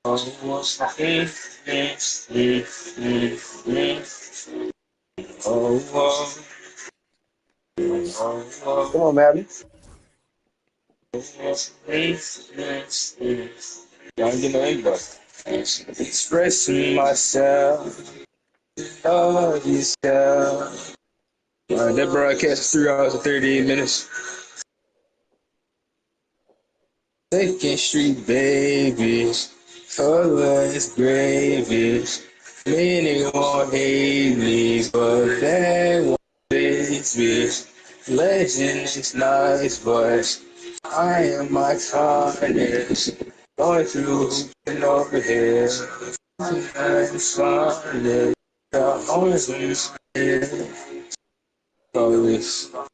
Come on, Maddie. Don't get no invite. Expressing myself, love yourself. That broadcast is 3 hours and 38 minutes. Second Street babies, colorless gravies. Many won't hate me, but they won't face me. Legend is nice, but I am my kindness. Going through and over here. I'm sorry. The only thing is here. Always. Oh,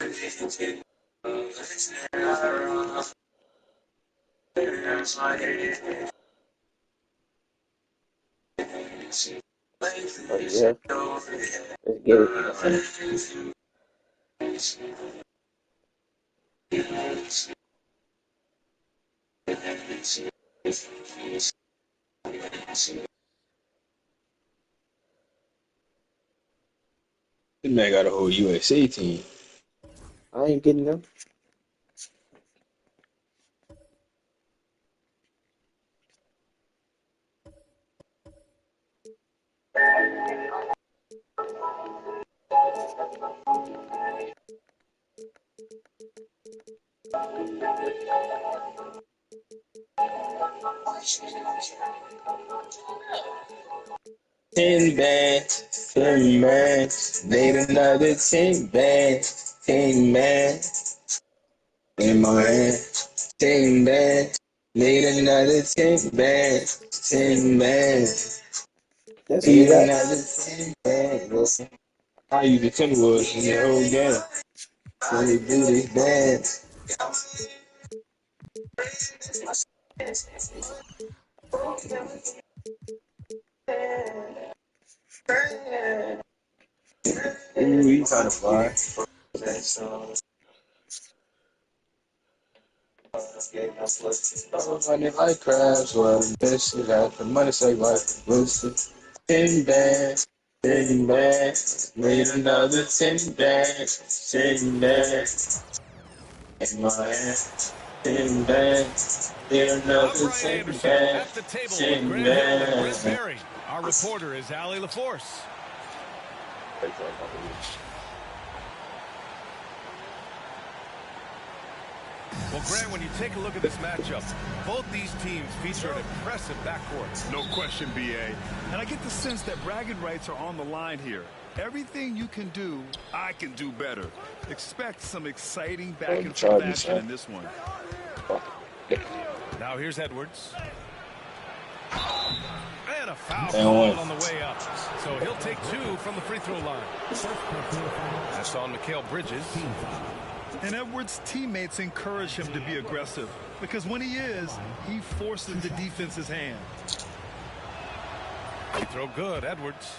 yeah. Let's get it. This man got a whole USA team. I ain't getting them. Ten bands, 10 bands, made another 10 bands, 10 bands in my hand. 10 bands, made another 10 bands, 10 bands, That's who you made got. another 10 bands. I use the Timberwolves in the whole game. When they do this dance. Ooh, he kind of fly. Money like crabs, well, invested at the money say like Wilson. 10 bands, 10 bands, made another 10 bands, 10 bands. In my hand, 10 bands, made another 10 bands, At the table with 10 Grant Hill and Brent bands. Barry. Our reporter is Allie LaForce. Well, Grant, when you take a look at this matchup, both these teams feature an impressive backcourt. No question, BA. And I get the sense that bragging rights are on the line here. Everything you can do, I can do better. Expect some exciting back and forth action in this one. Now here's Edwards. And a foul call on the way up. So he'll take 2 from the free throw line. That's on Mikal Bridges. And Edwards' teammates encourage him to be aggressive because when he is, he forces the defense's hand. Free throw good, Edwards.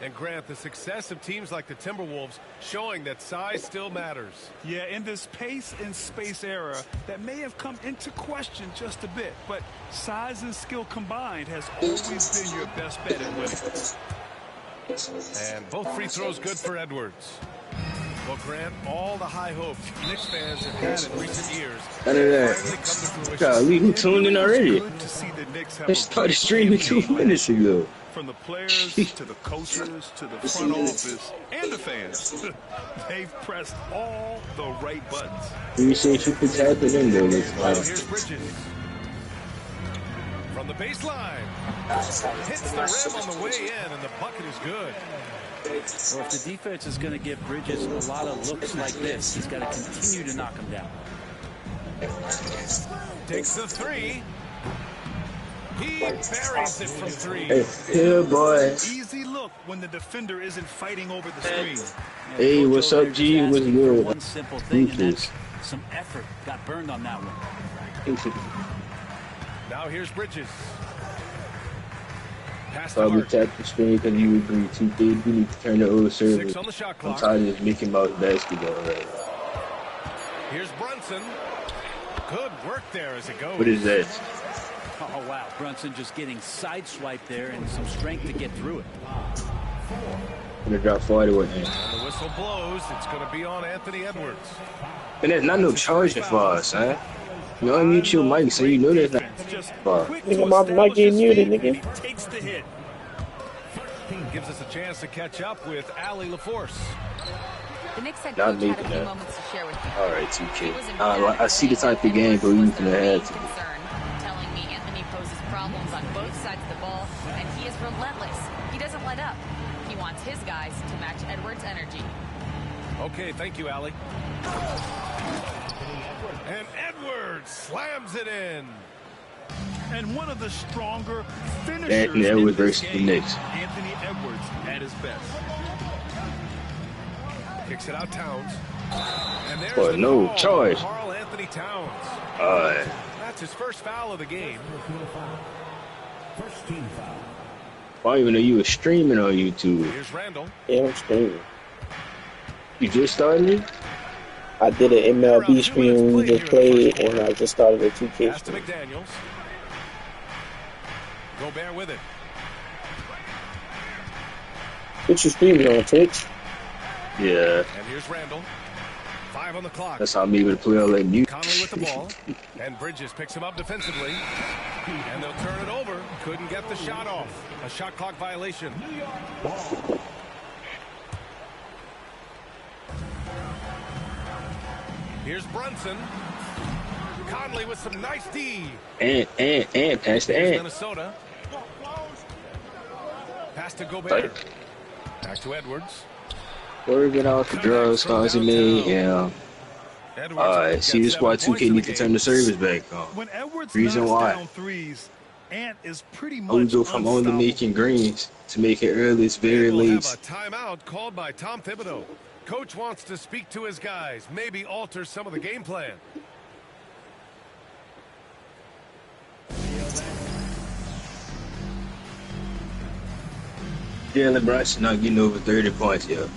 And Grant, the success of teams like the Timberwolves showing that size still matters. Yeah, in this pace and space era, that may have come into question just a bit, but size and skill combined has always been your best bet at winning. And both free throws good for Edwards. Well, Grant, all the high hopes Knicks fans have had in recent years finally come to fruition. Golly, who tuned in already? Good to see the Knicks have I started streaming 2 minutes ago. From the players to the coaches to the front office and the fans, they've pressed all the right buttons. Let me see if you can tap it in there. Well, here's Bridges. From the baseline. Hits the rim on the way in, and the bucket is good. Well, if the defense is going to give Bridges a lot of looks like this, he's got to continue to knock him down. Takes the 3. He buries it from 3. Hey, good boy. Easy look when the defender isn't fighting over the screen. Hey, what's up, G? What's good? One simple thing, and that's some effort got burned on that one. Now here's Bridges. Probably tap the screen because you agree too big. We need to turn the old server. 6 on the shot clock. I'm tired of this Mickey Mouse basketball right now. Here's Brunson. Good work there as it goes. What is that? Oh, wow. Brunson just getting sideswiped there and some strength to get through it. I'm gonna drop 40 with him. And the whistle blows. It's going to be on Anthony Edwards. And there's not no charging for us, huh? You unmute your mic so you know there's not for. Nigga, my mic getting muted, nigga. Takes the hit. Gives us a chance to catch up with Allie LaForce. The Knicks head coach had a few moments to share with me. All right, 2K. I see the type of game where you can have to. Telling me Anthony poses problems on both sides of the ball, and he is relentless. He doesn't let up. He wants his guys to match Edwards' energy. Okay, thank you, Allie. And Edwards slams it in. And one of the stronger finishers Anthony Edwards in this versus the game, Knicks. Anthony Edwards at his best. Kicks it out, Towns. And there's Oh, the no call. charge. Karl Anthony Towns. That's his first foul of the game. I don't even know you were streaming on YouTube. Here's Randall. Yeah, I'm streaming. You just started it? I did an MLB stream we just played, and I just started a 2K Pass to stream. McDaniels. Gobert with it. What you streaming on, Twitch? Yeah. And here's Randall. 5 on the clock. That's how I'm able to play all that music. Conley with the ball. And Bridges picks him up defensively. And they'll turn it over. Couldn't get the shot off. A shot clock violation. Here's Brunson. Conley with some nice D. And pass the Here's ant. Minnesota. Pass to Gobert. Back to Edwards. Working out the drugs causing me, yeah. Edwards See, this is why 2K needs to turn the service back on. When Edwards Reason knocks why. down threes, Ant is pretty I would much go from only unstoppable. making greens to making early, it's very We'll late. have a timeout called by Tom Thibodeau. Coach wants to speak to his guys, maybe alter some of the game plan. Jalen Brunson not getting over 30 points yet.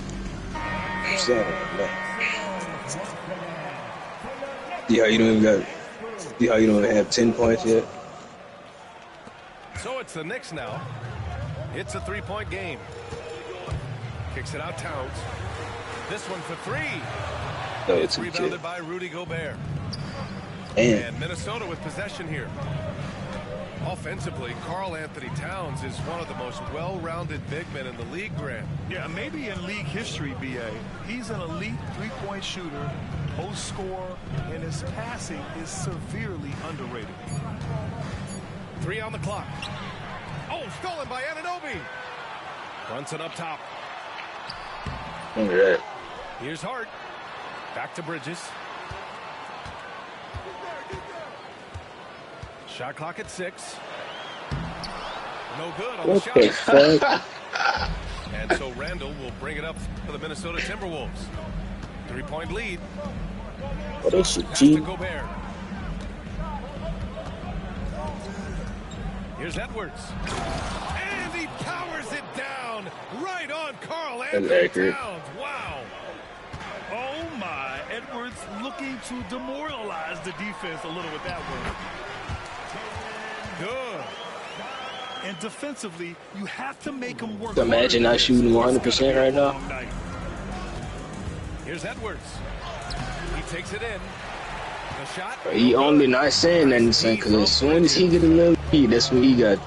So, man. See how you don't even got. See how you don't even have 10 points yet. So it's the Knicks now. It's a three-point game. Kicks it out, Towns. This one for three. No, It's it's rebounded by Rudy Gobert. And And Minnesota with possession here. Offensively, Karl Anthony Towns is one of the most well-rounded big men in the league, Grant. Yeah, maybe in league history, BA. He's an elite three-point shooter, post scorer, and his passing is severely underrated. 3 on the clock. Oh, stolen by Anunoby. Brunson up top. look at that. Here's Hart. Back to Bridges. Shot clock at 6. No good on the What shot. the fuck? And so Randall will bring it up for the Minnesota Timberwolves. 3-point lead. What is shit, Pass G? to Gobert. Here's Edwards. And he powers it down right on Karl Anthony accurate. Towns. Wow. Oh my, Edwards looking to demoralize the defense a little with that one. Good. And defensively, you have to make him work. Imagine harder not than shooting this. 100% right now. Long night. Here's Edwards. He takes it in. The shot. He only not saying nothing, because as soon as he get a little lead, that's when he got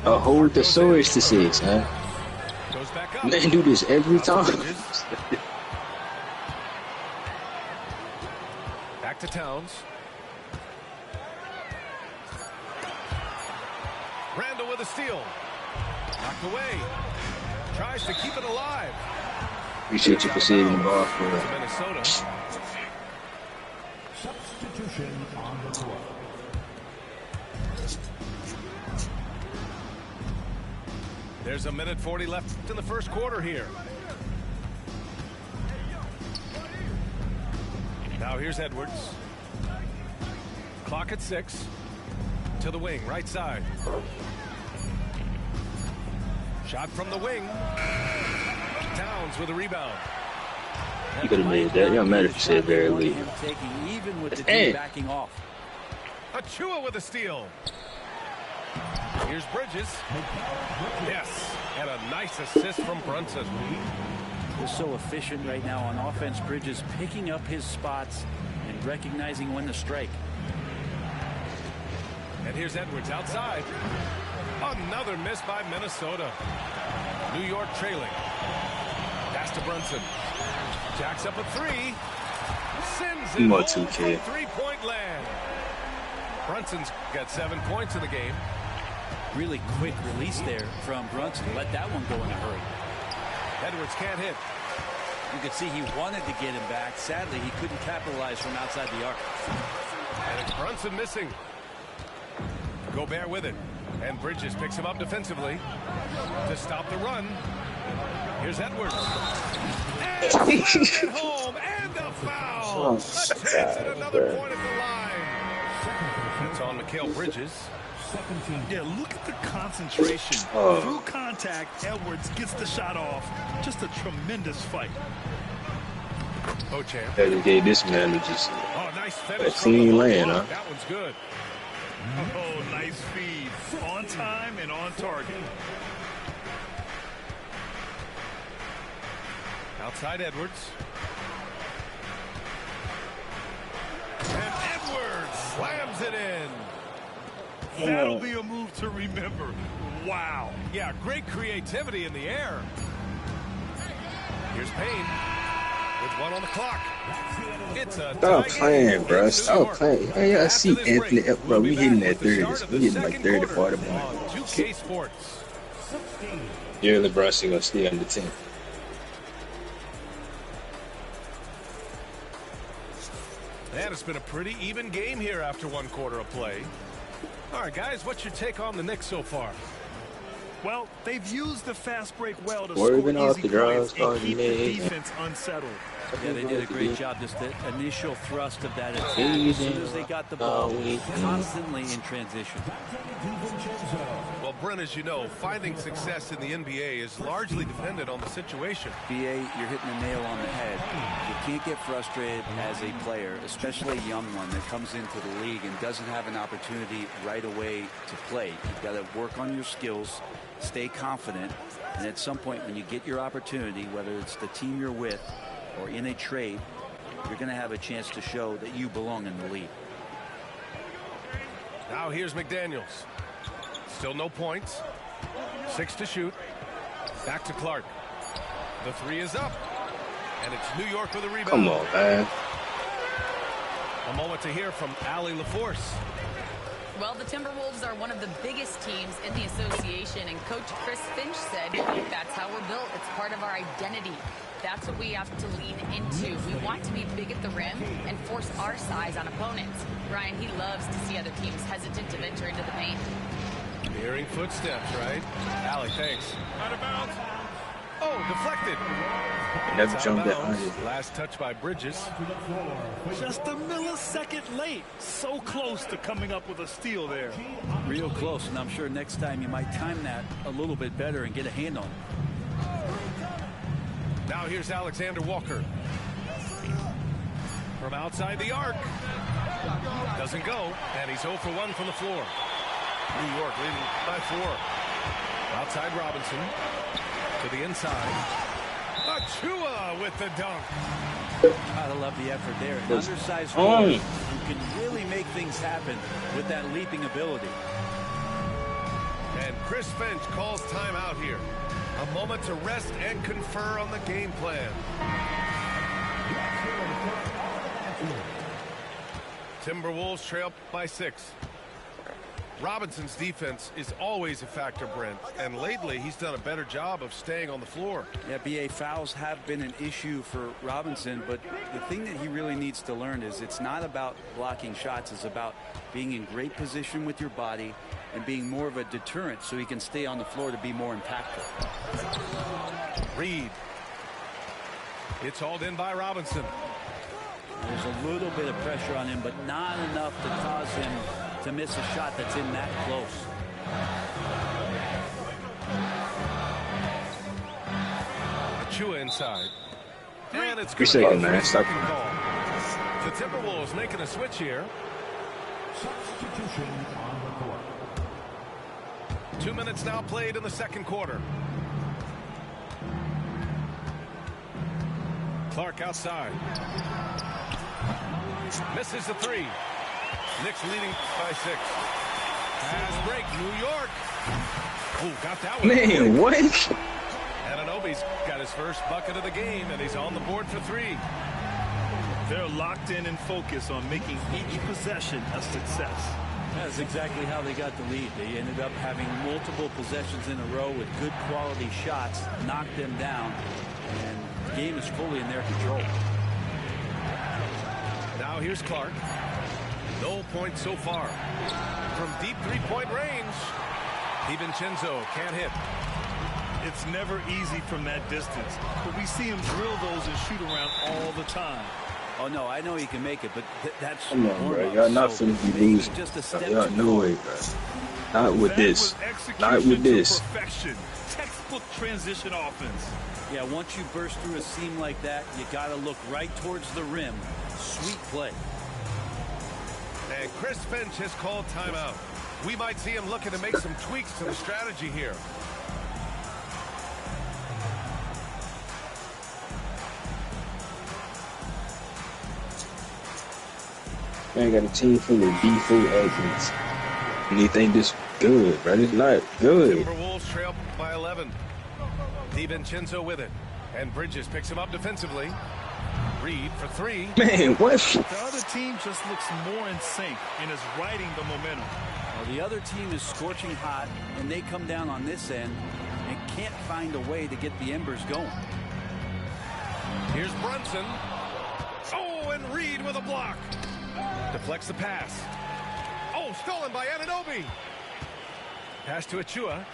a whole thesaurus to say, son. Goes back up. Man, do this every time. Back to Towns. Randall with a steal. Knocked away. Tries to keep it alive. Appreciate you for saving the ball for To us. Minnesota. There's a minute 40 left in the first quarter here. Now here's Edwards. Clock at 6. To the wing, right side. Shot from the wing. Towns with a rebound. You could have made that. It don't matter if you said very late. Taking even with the Hey. team backing off. Achua with a steal. Here's Bridges. Yes, and a nice assist from Brunson. He's so efficient right now on offense. Bridges picking up his spots and recognizing when to strike. And here's Edwards outside. Another miss by Minnesota. New York trailing. Pass to Brunson. Jacks up a three. Sends it home from three-point land. Brunson's got 7 points in the game. Really quick release there from Brunson. Let that one go in a hurry. Edwards can't hit. You could see he wanted to get him back. Sadly, he couldn't capitalize from outside the arc. And it's Brunson missing. Gobert with it. And Bridges picks him up defensively to stop the run. Here's Edwards. And slammed it home. And a foul. A chance at another point at the line. That's on Mikal Bridges. Yeah, look at the concentration. Through contact, Edwards gets the shot off. Just a tremendous fight. Ochamp. They gave this man just Nice finish. clean lane, huh? That one's good. Oh, nice feed. On time and on target. Outside Edwards. And Edwards slams it in. That'll be a move to remember. Wow. Yeah, great creativity in the air. Here's Payne with 1 on the clock. It's a stop playing, bro. Stop playing. Hey, I see Anthony. Bro, we hitting that 30s. We hitting like 30 to 40 points. 2K Sports. Yeah, LeBron's gonna stay under 10. And it's been a pretty even game here after 1 quarter of play. All right, guys, what's your take on the Knicks so far? Well, they've used the fast break well to Swerving score off easy the points draws, and keep the defense unsettled. Yeah, they did a great job. Just the initial thrust of that attack. As soon as they got the ball, constantly in transition. Well, Brent, as you know, finding success in the NBA is largely dependent on the situation. BA, you're hitting the nail on the head. You can't get frustrated as a player, especially a young one that comes into the league and doesn't have an opportunity right away to play. You've got to work on your skills, stay confident, and at some point when you get your opportunity, whether it's the team you're with or in a trade, you're going to have a chance to show that you belong in the league. Now here's McDaniels. Still no points. 6 to shoot. Back to Clark. The 3 is up. And it's New York with a rebound. Come on, man. A moment to hear from Allie LaForce. Well, the Timberwolves are one of the biggest teams in the association, and Coach Chris Finch said that's how we're built. It's part of our identity. That's what we have to lean into. We want to be big at the rim and force our size on opponents. Ryan, he loves to see other teams hesitant to venture into the paint. Hearing footsteps, right? Allie, thanks. Out of bounds. Oh, deflected. Never jumped that under. Last touch by Bridges. Just a millisecond late. So close to coming up with a steal there. Real close, and I'm sure next time you might time that a little bit better and get a hand on it. Now here's Alexander Walker. From outside the arc. Doesn't go, and he's 0 for 1 from the floor. New York leading by 4. Outside Robinson. To the inside. Achua with the dunk. Gotta love the effort there. An undersized forward who can really make things happen with that leaping ability. And Chris Finch calls timeout here. A moment to rest and confer on the game plan. Timberwolves trail by 6. Robinson's defense is always a factor, Brent, and lately he's done a better job of staying on the floor. Yeah, BA, fouls have been an issue for Robinson, but the thing that he really needs to learn is it's not about blocking shots. It's about being in great position with your body and being more of a deterrent so he can stay on the floor to be more impactful. Reed. It's hauled in by Robinson. There's a little bit of pressure on him, but not enough to cause him to miss a shot that's in that close. Achua inside. And it's 3 seconds, man. Stop. The Timberwolves making a switch here. Substitution on the court. 2 minutes now played in the second quarter. Clark outside. Misses the three. Knicks leading by 6. Pass break, New York. Oh, got that one. Man, what? Anunoby's got his first bucket of the game, and he's on the board for 3. They're locked in and focused on making each possession a success. That's exactly how they got the lead. They ended up having multiple possessions in a row with good quality shots, knocked them down, and the game is fully in their control. Now here's Clark. No points so far. From deep three-point range, DiVincenzo can't hit. It's never easy from that distance, but we see him drill those and shoot around all the time. Oh, no, I know he can make it, but that's... Come on, bro. Y'all not finna be losing. Y'all know it, bro. Not with this. Not with this. Perfection. Textbook transition offense. Yeah, once you burst through a seam like that, you got to look right towards the rim. Sweet play. And Chris Finch has called timeout. We might see him looking to make some tweaks to the strategy here. Man, got a team full of D4 athletes. And they think this good, bro. It's not good. Timberwolves trail by 11. DiVincenzo with it. And Bridges picks him up defensively. Reed for 3. Man, what? The other team just looks more in sync and is riding the momentum. Well, the other team is scorching hot, and they come down on this end and can't find a way to get the embers going. Here's Brunson. Oh, and Reed with a block. Deflects the pass. Oh, stolen by Anunoby. Pass to Achua.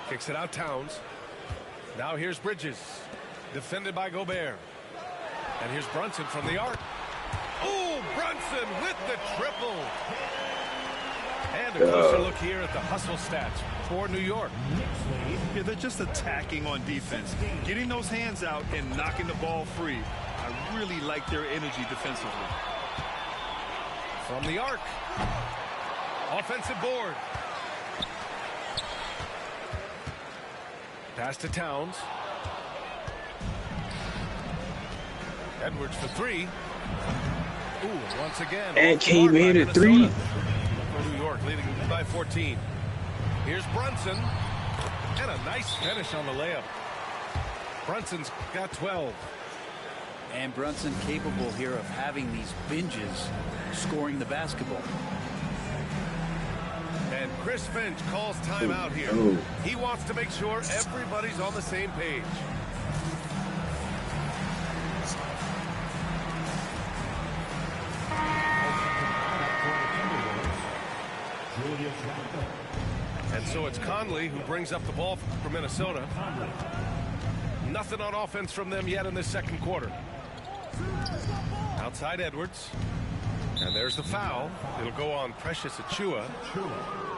Kicks it out Towns. Now here's Bridges. Defended by Gobert. And here's Brunson from the arc. Oh, Brunson with the triple. And a closer look here at the hustle stats for New York. Yeah, they're just attacking on defense, getting those hands out and knocking the ball free. I really like their energy defensively. From the arc. Offensive board. Pass to Towns. Edwards for 3. Ooh, once again. And came in at 3. For New York, leading by 14. Here's Brunson. And a nice finish on the layup. Brunson's got 12. And Brunson capable here of having these binges, scoring the basketball. And Chris Finch calls timeout here. He wants to make sure everybody's on the same page. And so it's Conley who brings up the ball for Minnesota. Nothing on offense from them yet in this second quarter. Outside Edwards. And there's the foul. It'll go on Precious Achua.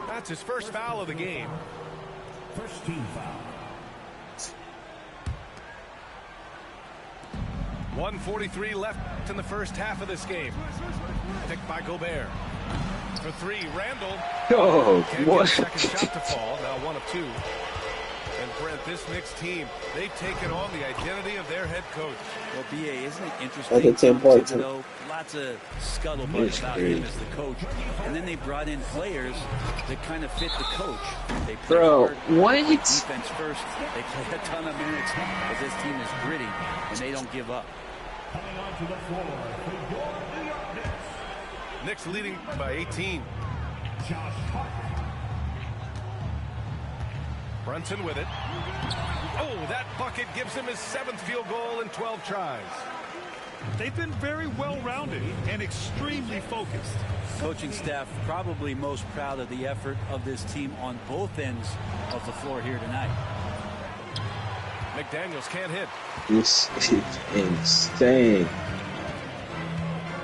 That's his first foul of the game. First team foul. 1:43 left in the first half of this game. Picked by Gobert. For 3, Randall. Oh, what? Second shot to fall. Now 1 of 2. And Brent, this Knicks team, they've taken on the identity of their head coach. Well, B.A., isn't it interesting? Like a 10 points. Lots of scuttlebutt about him as the coach. And then they brought in players that kind of fit the coach. They play hard, what? defense first. They play a ton of minutes because this team is gritty and they don't give up. Coming onto the floor for your New York Knicks. Knicks leading by 18. Josh Hart. Brunson with it. Oh, that bucket gives him his 7th field goal in 12 tries. They've been very well-rounded and extremely focused. Coaching staff probably most proud of the effort of this team on both ends of the floor here tonight. McDaniels can't hit. This is insane.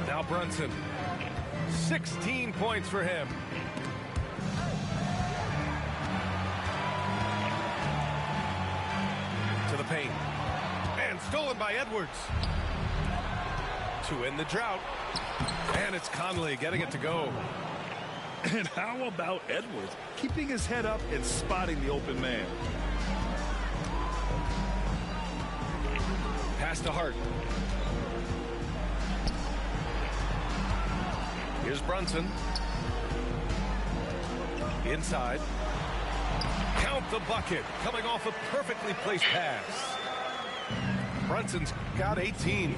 Now Brunson. 16 points for him. To the paint. And stolen by Edwards. To end the drought. And it's Conley getting it to go. And how about Edwards keeping his head up and spotting the open man? Pass to Hart. Here's Brunson. Inside. Count the bucket. Coming off a perfectly placed pass. Brunson's got 18.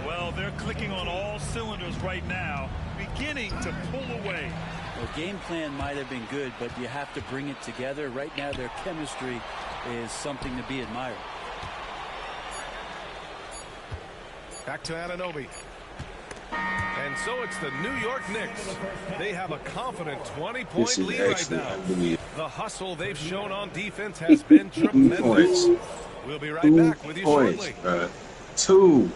Well, they're clicking on all cylinders right now, beginning to pull away. Well, game plan might have been good, but you have to bring it together. Right now, their chemistry is something to be admired. Back to Anunoby. And so it's the New York Knicks. They have a confident 20-point lead right now. The hustle they've shown on defense has been tremendous. We'll be right back with you shortly. 2.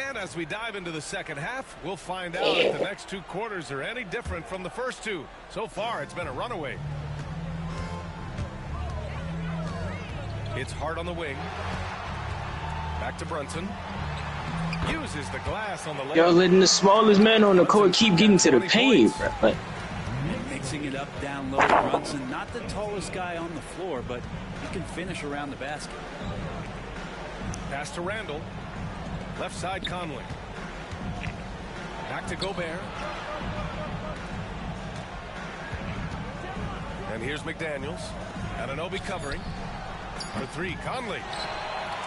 And as we dive into the second half, we'll find out if the next 2 quarters are any different from the first 2. So far, it's been a runaway. It's Hart on the wing. Back to Brunson. Uses the glass on the layup. Y'all letting the smallest man on the court keep getting to the paint, bro. Like, Mixing it up down low. Brunson, not the tallest guy on the floor, but he can finish around the basket. Pass to Randall. Left side Conley. Back to Gobert. And here's McDaniels. Anunoby covering. For 3, Conley.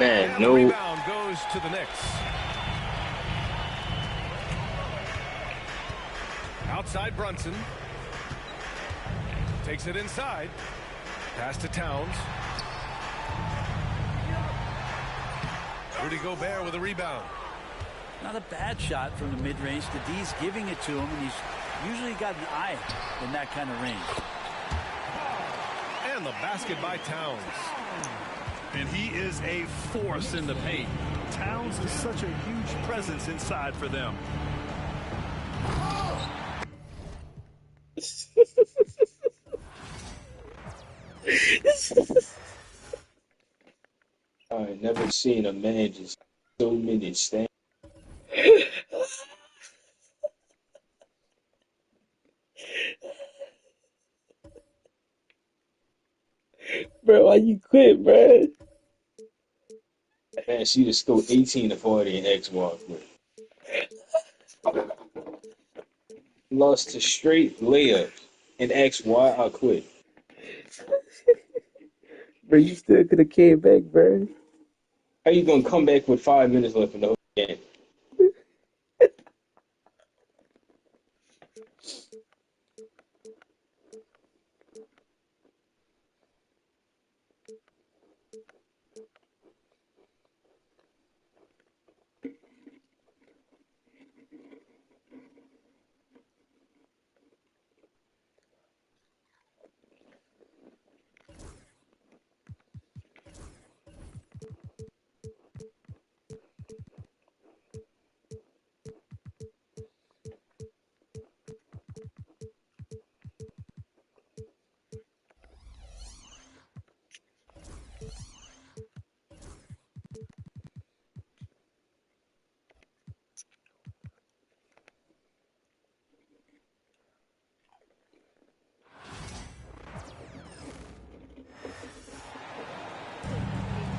man, And no. the rebound goes to the Knicks. Outside Brunson. Takes it inside. Pass to Towns. Rudy Gobert with a rebound. Not a bad shot from the mid-range. The D's giving it to him, and he's usually got an eye in that kind of range. And the basket by Towns. And he is a force in the paint. Towns is such a huge presence inside for them. I ain't never seen a man just so many stands. Bro, why you quit, bro? Man, she just go 18 to 40 in Xbox. Lost to straight layups and asked why I quit. Bro, you still could have came back, bro. How you gonna come back with 5 minutes left in the whole game?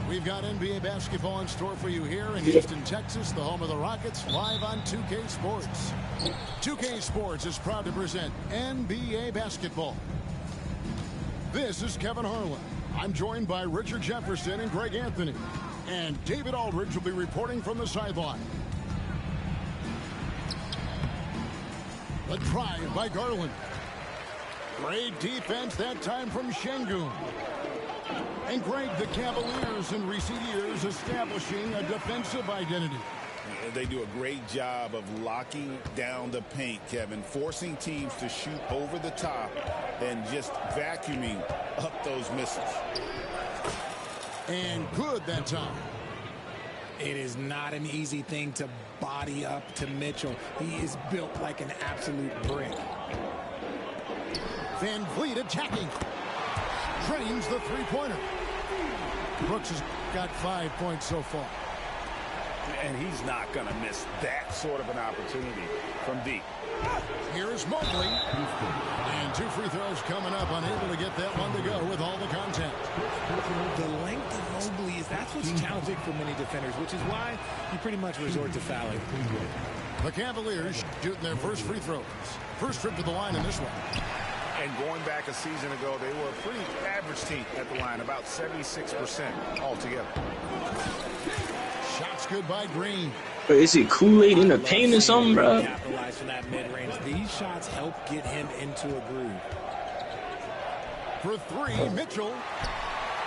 We've got NBA basketball in store for you here in Houston, Texas, the home of the Rockets, live on 2K Sports. 2K Sports is proud to present NBA basketball. This is Kevin Harlan. I'm joined by Richard Jefferson and Greg Anthony. And David Aldridge will be reporting from the sideline. The drive by Garland. Great defense that time from Şengün. And Greg, the Cavaliers in recent years establishing a defensive identity. They do a great job of locking down the paint, Kevin, forcing teams to shoot over the top and just vacuuming up those misses. And good that time. It is not an easy thing to body up to Mitchell. He is built like an absolute brick. Van Vliet attacking. Drains the three-pointer. Brooks has got 5 points so far. And he's not going to miss that sort of an opportunity from deep. Here's Mobley. And 2 free throws coming up, unable to get that one to go with all the contact. The length of Mobley that's what's challenging for many defenders, which is why you pretty much resort to fouling. The Cavaliers shooting their first free throws. First trip to the line in this one. And going back a season ago, they were a pretty average team at the line, about 76% altogether. Shots good by Green. But is it Kool-Aid in the paint or something, bro? Capitalize from that mid-range. These shots help get him into a groove. For 3, Mitchell.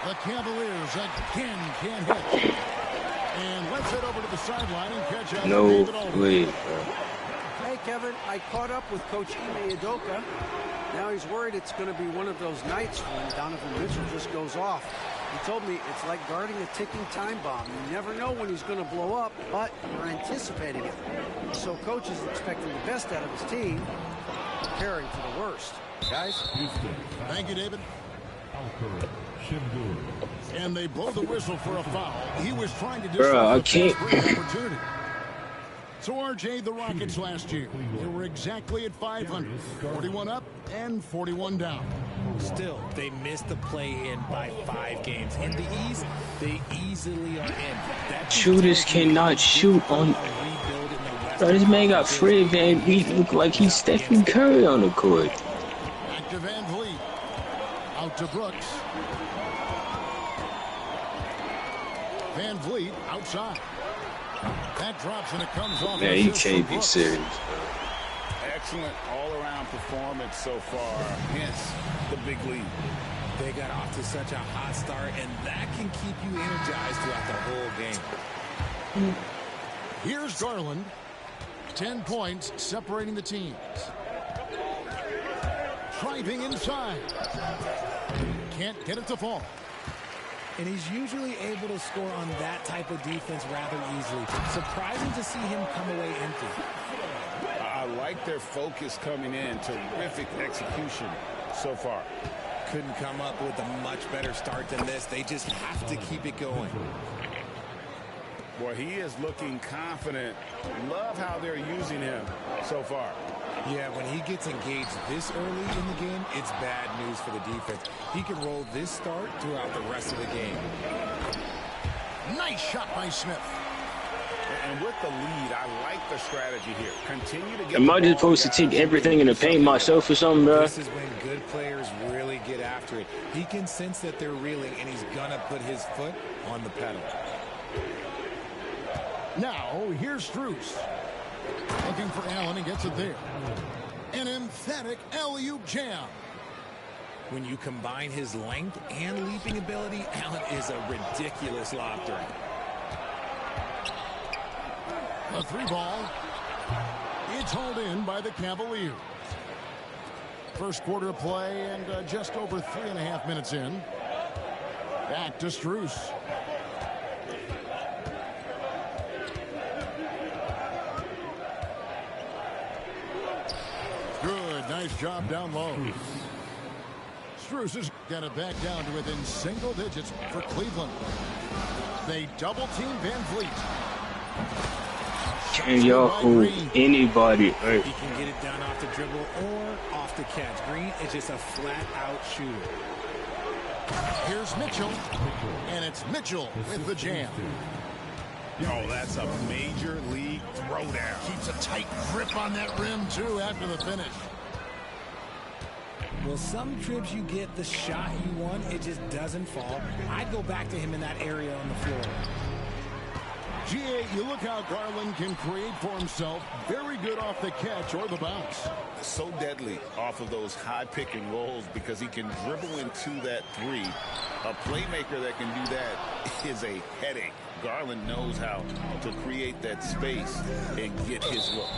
The Cavaliers again can't hit. And let's head over to the sideline and catch up. No way, bro. Hey, Kevin, I caught up with Coach Ime Udoka. Now he's worried it's going to be one of those nights when Donovan Mitchell just goes off. He told me it's like guarding a ticking time bomb. You never know when he's going to blow up, but you're anticipating it. So Coach is expecting the best out of his team, preparing for the worst. Guys? Thank you, David. And they blow the whistle for a foul. He was trying to disrupt the opportunity. So, RJ, the Rockets last year, they were exactly at 500, 41 up and 41 down. Still, they missed the play-in by 5 games. In the East, they easily are in. Shooters cannot shoot on. Bro, this man got Fred VanVleet look like he's Stephen Curry on the court. Back to VanVleet. Out to Brooks. VanVleet outside. That drops and it comes off. Man, you can't be serious. Excellent all-around performance so far. Hence the big lead. They got off to such a hot start, and that can keep you energized throughout the whole game. Here's Garland. 10 points separating the teams. Driving inside. Can't get it to fall. And he's usually able to score on that type of defense rather easily. Surprising to see him come away empty. I like their focus coming in. Terrific execution so far. Couldn't come up with a much better start than this. They just have to keep it going. Boy, he is looking confident. Love how they're using him so far. Yeah, when he gets engaged this early in the game, it's bad news for the defense. He can roll this start throughout the rest of the game. Nice shot by Smith. And with the lead, I like the strategy here. Continue to get. Am I just supposed to take everything in the paint myself or something, bro? This is when good players really get after it. He can sense that they're reeling, and he's gonna put his foot on the pedal. Now, here's Strus. Looking for Allen, he gets it there. An emphatic alley-oop jam. When you combine his length and leaping ability, Allen is a ridiculous lob threat. A 3-ball. It's hauled in by the Cavaliers. First quarter of play and just over 3.5 minutes in. Back to Strus. Good, nice job down low. Strus has got it back down to within single digits for Cleveland. They double-team VanVleet. Can y'all hold anybody? Right. He can get it down off the dribble or off the catch. Green is just a flat-out shooter. Here's Mitchell, and it's Mitchell with the jam. Oh, that's a major league throwdown. Keeps a tight grip on that rim, too, after the finish. Well, some trips you get the shot you want, it just doesn't fall. I'd go back to him in that area on the floor. GA, you look how Garland can create for himself. Very good off the catch or the bounce. So deadly off of those high pick and rolls because he can dribble into that three. A playmaker that can do that is a headache. Garland knows how to create that space and get his look.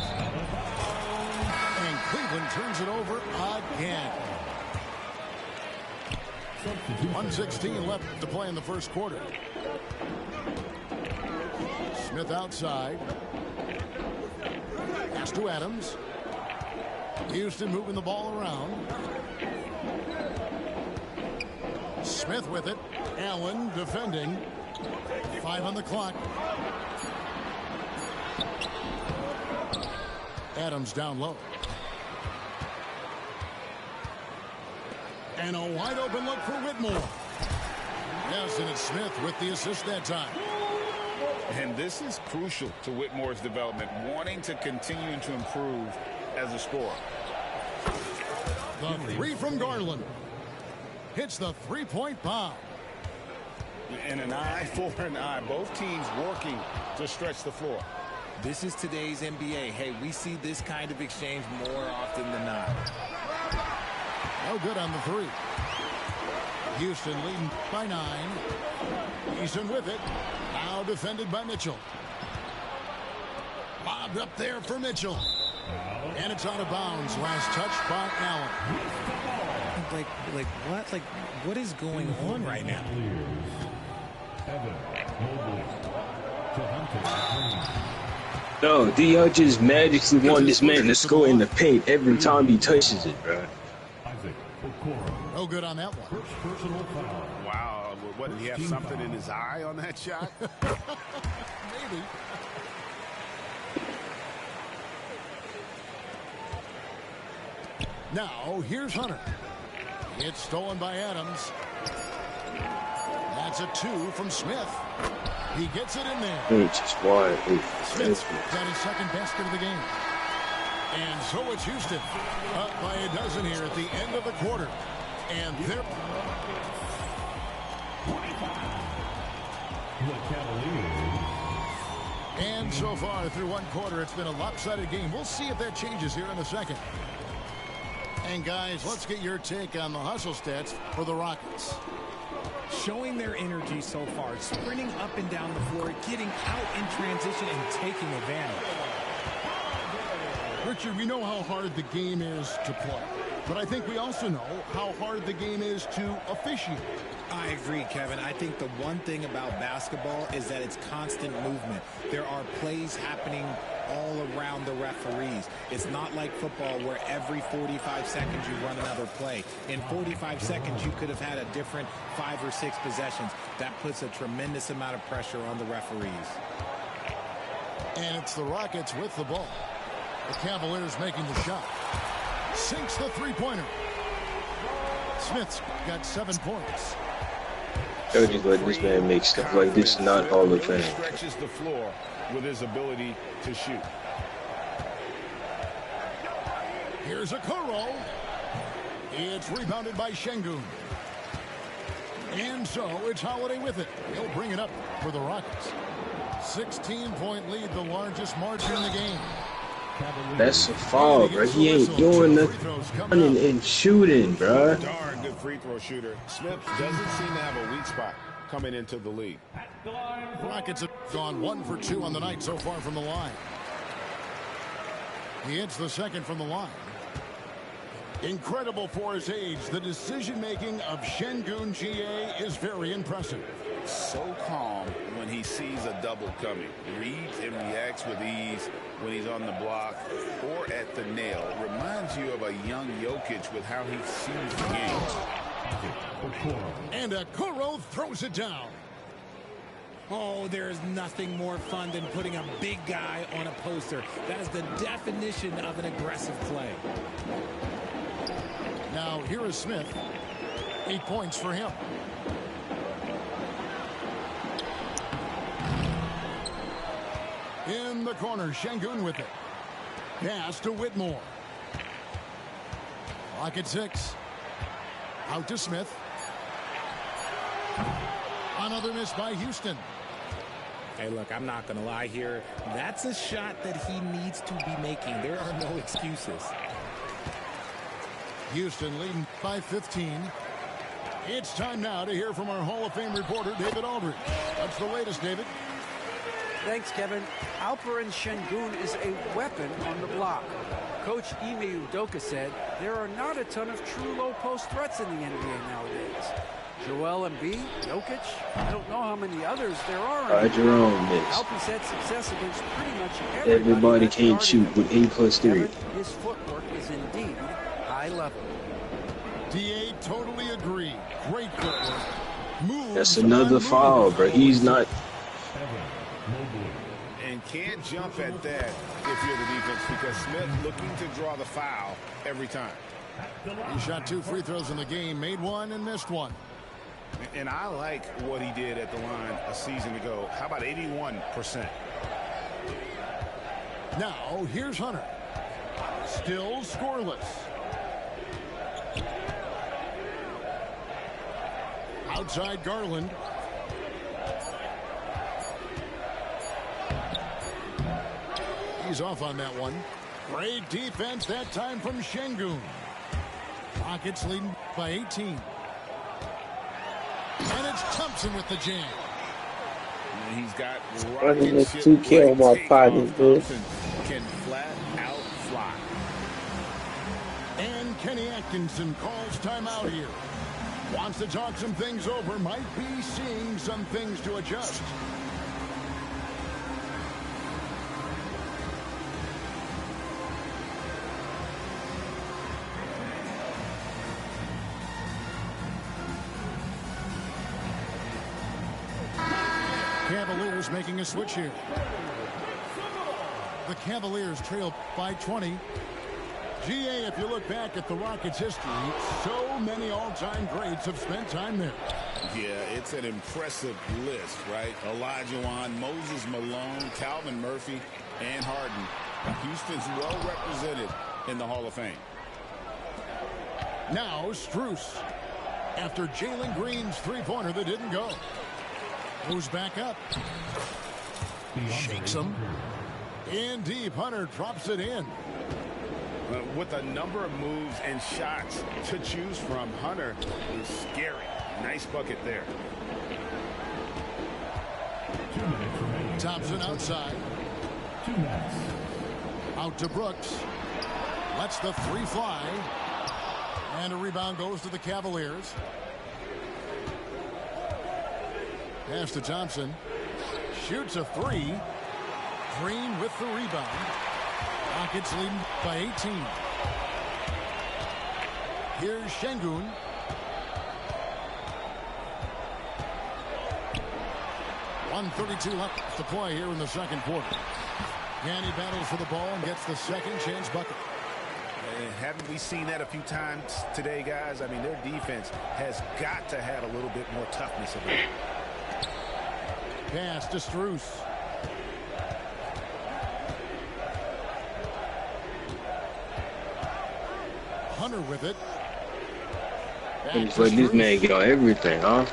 And Cleveland turns it over again. 1:16 left to play in the first quarter. Smith outside. Pass to Adams. Houston moving the ball around. Smith with it. Allen defending. 5 on the clock. Adams down low. And a wide open look for Whitmore. Yes, and it's Smith with the assist that time. And this is crucial to Whitmore's development, wanting to continue to improve as a scorer. The three from Garland. Hits the three-point bomb. And an eye for an eye. Both teams working to stretch the floor. This is today's NBA. Hey, we see this kind of exchange more often than not. No good on the three. Houston leading by 9. Houston with it. Now defended by Mitchell. Lobbed up there for Mitchell. And it's out of bounds. Last touch by Allen. Like what is going on right now? No, y'all just magically want this man to score in the paint every time he touches it, bro. No good on that one. Wow, what, did he have something in his eye on that shot? Maybe. Now, here's Hunter. It's stolen by Adams. That's a 2 from Smith. He gets it in there. Just wide. Smith got his second basket of the game. And so it's Houston. Up by a dozen here at the end of the quarter. And they're... And so far through one quarter, it's been a lopsided game. We'll see if that changes here in the second. And guys, let's get your take on the hustle stats for the Rockets. Showing their energy so far, sprinting up and down the floor, getting out in transition and taking advantage. Richard, we know how hard the game is to play, but I think we also know how hard the game is to officiate. I agree, Kevin. I think the one thing about basketball is that it's constant movement. There are plays happening all around the referees. It's not like football where every 45 seconds you run another play. In 45 seconds, you could have had a different 5 or 6 possessions. That puts a tremendous amount of pressure on the referees. And it's the Rockets with the ball. The Cavaliers making the shot. Sinks the three-pointer. Smith's got 7 points. They'll just let this man make stuff like this not Hall of Fame. Stretches the floor with his ability to shoot. Here's a Okoro. It's rebounded by Şengün. And so it's Holiday with it. He'll bring it up for the Rockets. 16-point lead, the largest margin in the game. That's a foul, bro. He ain't doing nothing running and shooting, bro. Darn good free throw shooter. Smith doesn't seem to have a weak spot coming into the league. Rockets have gone 1 for 2 on the night so far from the line. He hits the second from the line. Incredible for his age. The decision-making of Şengün GA is very impressive. So calm when he sees a double coming. Reads and reacts with ease when he's on the block or at the nail. Reminds you of a young Jokic with how he sees the game. And Okoro throws it down. Oh, there's nothing more fun than putting a big guy on a poster. That is the definition of an aggressive play. Now, here is Smith. 8 points for him. In the corner, Şengün with it. Pass to Whitmore. Clock at 6. Out to Smith. Another miss by Houston. Hey, look, I'm not going to lie here. That's a shot that he needs to be making. There are no excuses. Houston leading by 15. It's time now to hear from our Hall of Fame reporter, David Aldridge. What's the latest, David? Thanks, Kevin. Alperen Şengün is a weapon on the block. Coach Ime Udoka said there are not a ton of true low-post threats in the NBA nowadays. Joel Embiid, Jokic, I don't know how many others there are. Jerome missed. Alpers had success against pretty much Everybody can't shoot with 8+3. His footwork is indeed high level. DA totally agree. Great footwork. Moves. That's another foul, bro. He's not. and can't jump at that if you're the defense because Smith looking to draw the foul every time. He shot 2 free throws in the game, made 1 and missed 1. And I like what he did at the line a season ago. How about 81%? Now, here's Hunter. Still scoreless. Outside Garland. He's off on that one. Great defense that time from Şengün. Rockets leading by 18. And it's Thompson with the jam. And he's got running this 2K on my partners, dude. Can flat out fly. And Kenny Atkinson calls timeout here. Wants to talk some things over. Might be seeing some things to adjust. Cavaliers making a switch here. The Cavaliers trail by 20. GA, if you look back at the Rockets' history, so many all-time greats have spent time there. Yeah, it's an impressive list, right? Olajuwon, Moses Malone, Calvin Murphy, and Harden. Houston's well represented in the Hall of Fame. Now Strus. After Jalen Green's three-pointer that didn't go. Moves back up. Shakes him. In deep, Hunter drops it in. With a number of moves and shots to choose from, Hunter is scary. Nice bucket there. Thompson outside. 2 minutes. Out to Brooks. Lets the three fly. And a rebound goes to the Cavaliers. Pass to Thompson. Shoots a three. Green with the rebound. Rockets leading by 18. Here's Şengün. .132 left to play here in the second quarter. And he battles for the ball and gets the second chance bucket. Haven't we seen that a few times today, guys? I mean, their defense has got to have a little bit more toughness about it. Pass to Strus. Hunter with it. It's like this man get on everything, huh?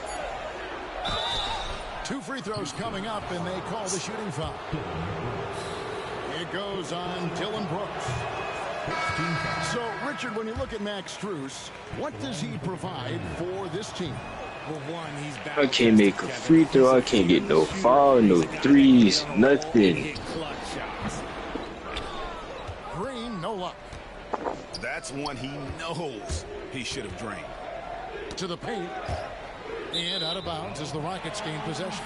2 free throws coming up, and they call the shooting foul. It goes on Dylan Brooks. So, Richard, when you look at Max Strus, what does he provide for this team? Well, one, he's back. I can't make a free throw. I can't get no foul, no threes, nothing. Green, no luck. That's one he knows he should have drained. To the paint. And out of bounds as the Rockets gain possession.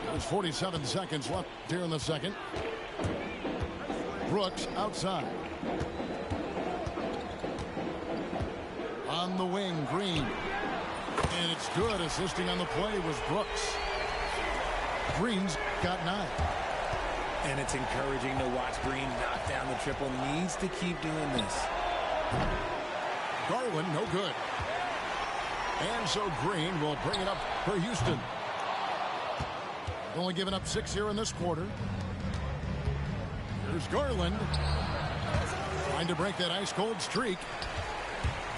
There's 47 seconds left here in the second. Brooks outside. On the wing, Green. And it's good. Assisting on the play was Brooks. Green's got 9. And it's encouraging to watch Green knock down the triple. Needs to keep doing this. Garland, no good. And so Green will bring it up for Houston. Only given up 6 here in this quarter. Here's Garland. Trying to break that ice-cold streak.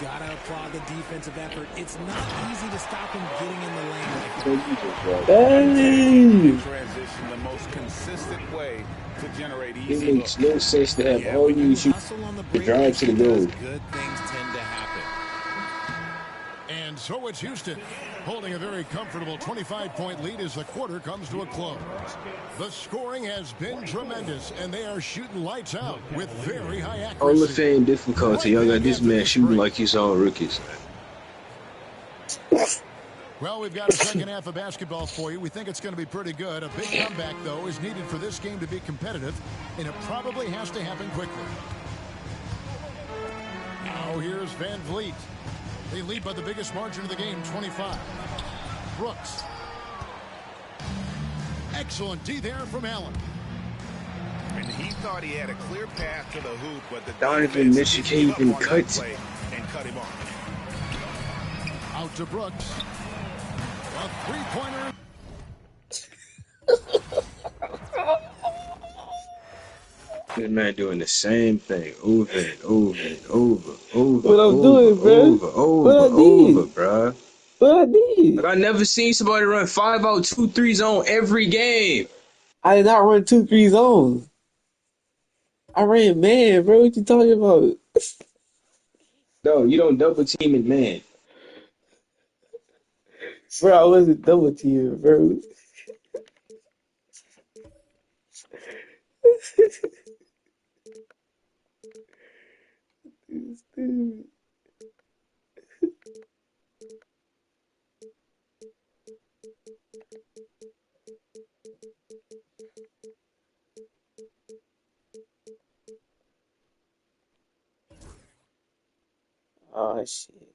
Gotta applaud the defensive effort. It's not easy to stop him getting in the lane. Transition, the most consistent way to generate It easy makes no sense to have all you shoot to drive to the goal. Good things tend to happen. And so it's Houston holding a very comfortable 25-point lead as the quarter comes to a close. The scoring has been tremendous, and they are shooting lights out with very high accuracy. Hall of Fame difficulty. Y'all got this man shooting like he's on rookies. Well, we've got a second half of basketball for you. We think it's going to be pretty good. A big comeback, though, is needed for this game to be competitive, and it probably has to happen quickly. Now here's Van Vliet. They lead by the biggest margin of the game, 25. Brooks. Excellent D there from Allen. And he thought he had a clear path to the hoop, but the Donovan Mitchell can't even cut. And cut him off. Out to Brooks. A three-pointer. This man doing the same thing over and over and over. What I'm doing, bro? Over, bro. What I did? Like, I never seen somebody run 5-out 2-3 zone every game. I did not run 2-3 zones. I ran man, bro. What you talking about? No, you don't double team it, man. Bro, I wasn't double teaming, bro. Stupid. Oh shit.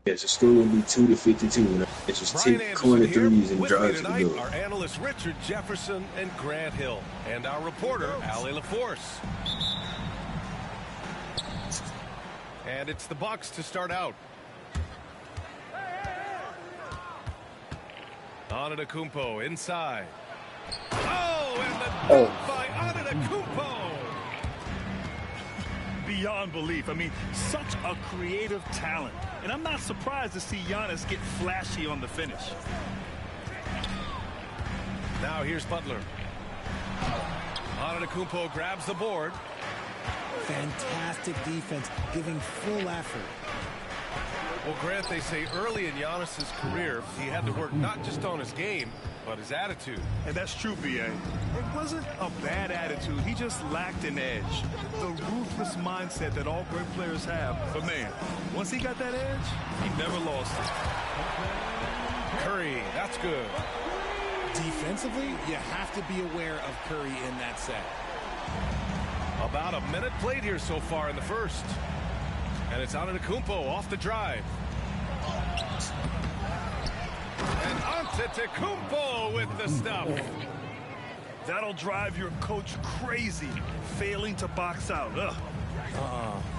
Yes, the score will be 2-52. It's just Brian take corner Anderson threes here. and With me drive to the tonight, goal. our analysts Richard Jefferson and Grant Hill, and our reporter Ali LaForce. And it's the Bucks to start out. Antetokounmpo inside. Oh, and the dunk by Antetokounmpo. Beyond belief. I mean, such a creative talent. And I'm not surprised to see Giannis get flashy on the finish. Now here's Butler. Antetokounmpo grabs the board. Fantastic defense, giving full effort. Well, Grant, they say early in Giannis's career, he had to work not just on his game, but his attitude. And that's true, B.A. It wasn't a bad attitude. He just lacked an edge. The ruthless mindset that all great players have. But, man, once he got that edge, he never lost it. Curry, that's good. Defensively, you have to be aware of Curry in that set. About a minute played here so far in the first. And it's Antetokounmpo off the drive. And Antetokounmpo with the stuff. That'll drive your coach crazy, failing to box out. Ugh.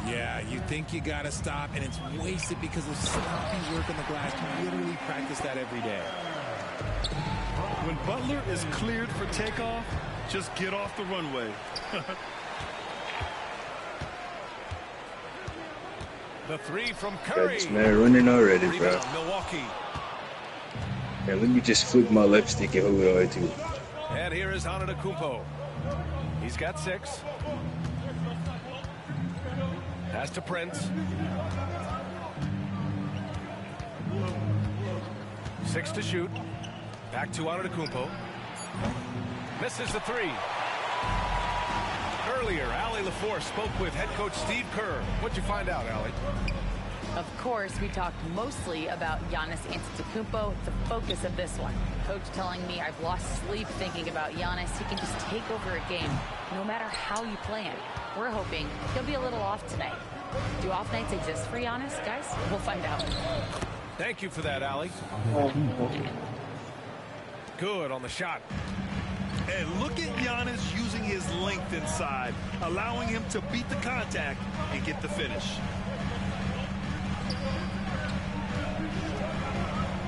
Yeah, you think you got to stop, and it's wasted because of sloppy work on the glass. You literally practice that every day. When Butler is cleared for takeoff, just get off the runway. The three from Curry. That's man running already, bro. Rebound, Milwaukee. Man, let me just flick my left stick and hold on to it. And here is Antetokounmpo. He's got 6. Pass to Prince. 6 to shoot. Back to Antetokounmpo. Misses the 3. Earlier, Ali LaForce spoke with head coach Steve Kerr. What'd you find out, Ali? Of course, we talked mostly about Giannis Antetokounmpo, the focus of this one. Coach telling me I've lost sleep thinking about Giannis. He can just take over a game, no matter how you plan. We're hoping he'll be a little off tonight. Do off nights exist for Giannis, guys? We'll find out. Thank you for that, Ali. Good on the shot. And look at Giannis using his length inside, allowing him to beat the contact and get the finish.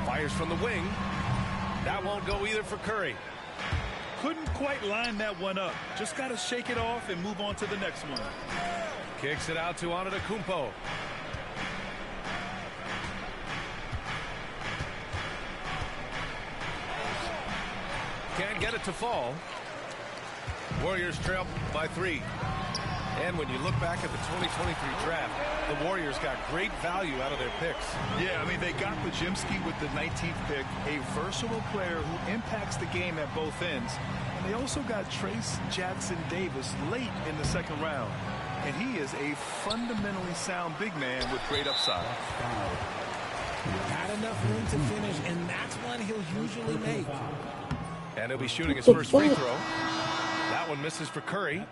Fires from the wing. That won't go either for Curry. Couldn't quite line that one up. Just got to shake it off and move on to the next one. Kicks it out to Antetokounmpo. Can't get it to fall. Warriors trail by 3. And when you look back at the 2023 draft, the Warriors got great value out of their picks. Yeah, I mean, they got Podziemski with the 19th pick, a versatile player who impacts the game at both ends. And they also got Trace Jackson Davis late in the second round. And he is a fundamentally sound big man with great upside. Had enough room to finish, and that's one he'll usually make. And he'll be shooting his first free throw. That one misses for Curry.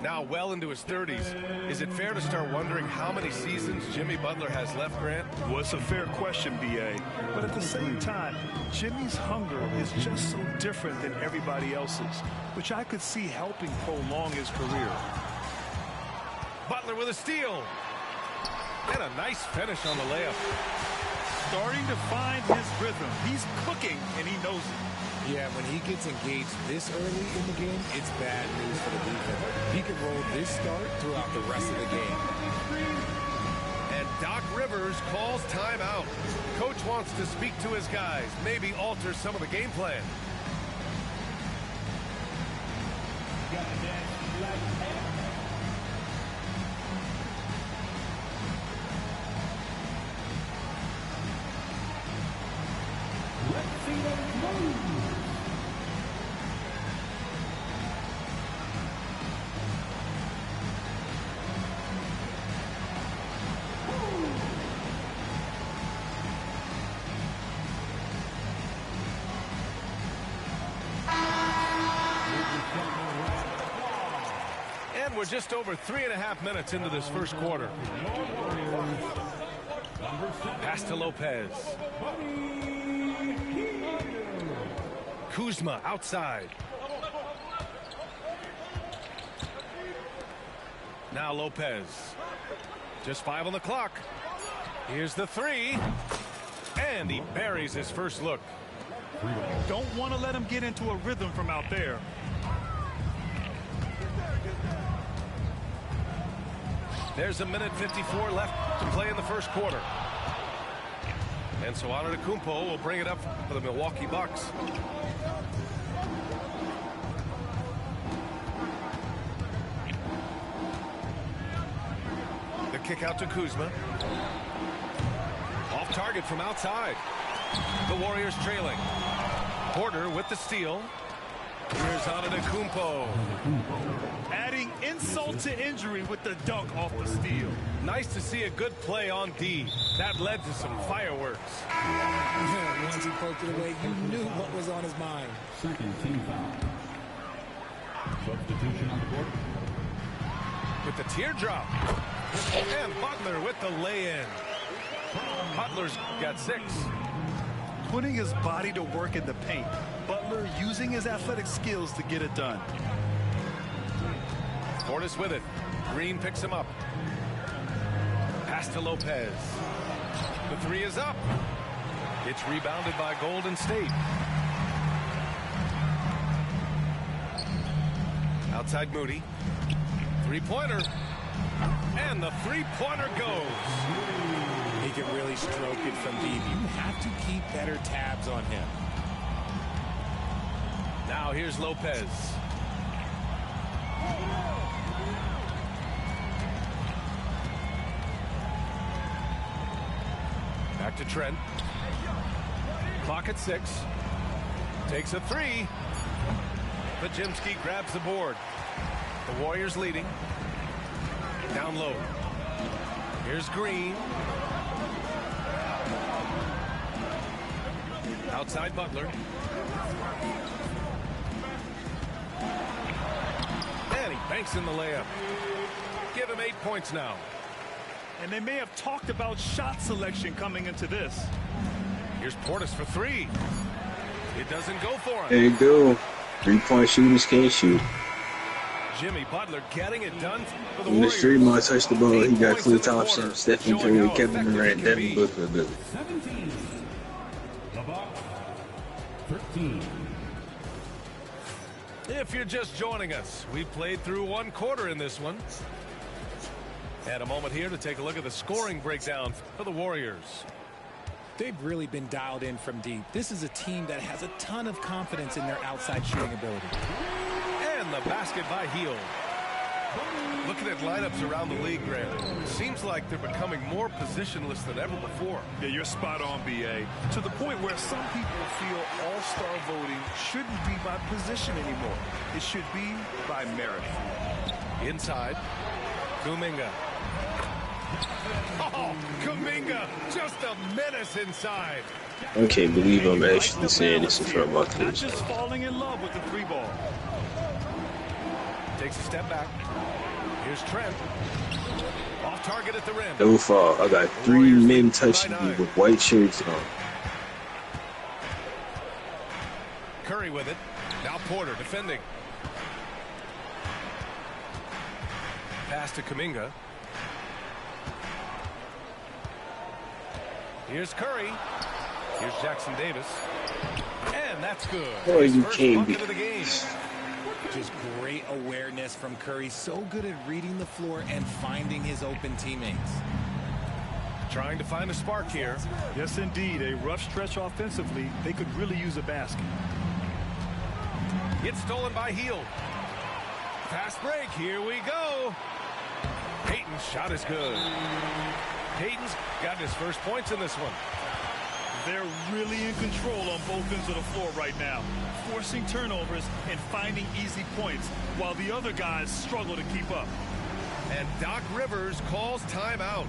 Now well into his 30s. Is it fair to start wondering how many seasons Jimmy Butler has left, Grant? Well, it's a fair question, B.A. But at the same time, Jimmy's hunger is just so different than everybody else's, which I could see helping prolong his career. Butler with a steal. And a nice finish on the layup. Starting to find his rhythm. He's cooking, and he knows it. Yeah, when he gets engaged this early in the game, it's bad news for the defense. He could roll this start throughout the rest of the game. And Doc Rivers calls timeout. Coach wants to speak to his guys, maybe alter some of the game plan. We're just over 3.5 minutes into this first quarter. Pass to Lopez. Kuzma outside. Now Lopez. Just 5 on the clock. Here's the three. And he buries his first look. Don't want to let him get into a rhythm from out there. There's 1:54 left to play in the first quarter. And so Antetokounmpo will bring it up for the Milwaukee Bucks. The kick out to Kuzma. Off target from outside. The Warriors trailing. Porter with the steal. Here's Antetokounmpo. Adding insult to injury with the dunk off the steal. Nice to see a good play on D. That led to some fireworks. Once he poked it away, you knew what was on his mind. Second team foul. Substitution on the court. With the teardrop. And Butler with the lay-in. Butler's got 6. Putting his body to work in the paint. Butler using his athletic skills to get it done. Portis with it. Green picks him up. Pass to Lopez. The three is up. It's rebounded by Golden State. Outside Moody. Three-pointer. And the three-pointer goes. He can really stroke it from deep. You have to keep better tabs on him. Now here's Lopez. Back to Trent. Clock at 6. Takes a three. Pajimski grabs the board. The Warriors leading. Down low. Here's Green. Outside Butler. And he banks in the layup. Give him 8 points now. And they may have talked about shot selection coming into this. Here's Portis for 3. It doesn't go for him. There you go. 3-point shooters can't shoot. Jimmy Butler getting it done for the When the Warriors. street man touched the ball, he 8 got points Klay in the Thompson, quarter, Stephen showing Curry, how Kevin effective Durant, he can Devin be. Booker. 17. The Bucks. 13. If you're just joining us, we played through 1 quarter in this one. And a moment here to take a look at the scoring breakdown for the Warriors. They've really been dialed in from deep. This is a team that has a ton of confidence in their outside shooting ability. And the basket by Hield. Looking at lineups around the league, Grant, seems like they're becoming more positionless than ever before. Yeah, you're spot on, B.A. To the point where some people feel all-star voting shouldn't be by position anymore. It should be by merit. Inside. Kuminga. Oh, Kuminga, just a menace inside. I can't believe I'm actually saying this in front of my Not kids. just falling in love with the three ball. Takes a step back. Here's Trent. Off target at the rim. No fall. I got 3 men touching me with white shirts on. Curry with it. Now Porter defending. Pass to Kuminga. Here's Curry. Here's Jackson Davis. And that's good. Boy, His you first can't bucket be. of the game. Just great awareness from Curry. So good at reading the floor and finding his open teammates. Trying to find a spark here. Yes, indeed. A rough stretch offensively. They could really use a basket. Gets stolen by Hield. Fast break. Here we go. Payton's shot is good. Payton's got his first points in this one. They're really in control on both ends of the floor right now, forcing turnovers and finding easy points while the other guys struggle to keep up. And Doc Rivers calls timeout.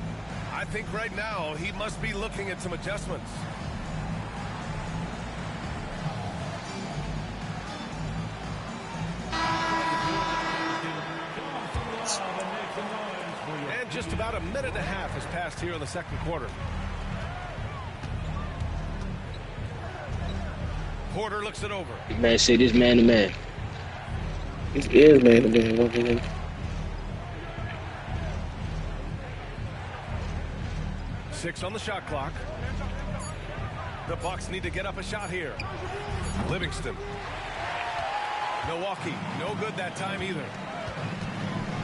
I think right now he must be looking at some adjustments. And just about a minute and a half has passed here in the second quarter. Porter looks it over. Man, say this man to man. This is man to man. 6 on the shot clock. The Bucks need to get up a shot here. Livingston. Milwaukee, no good that time either.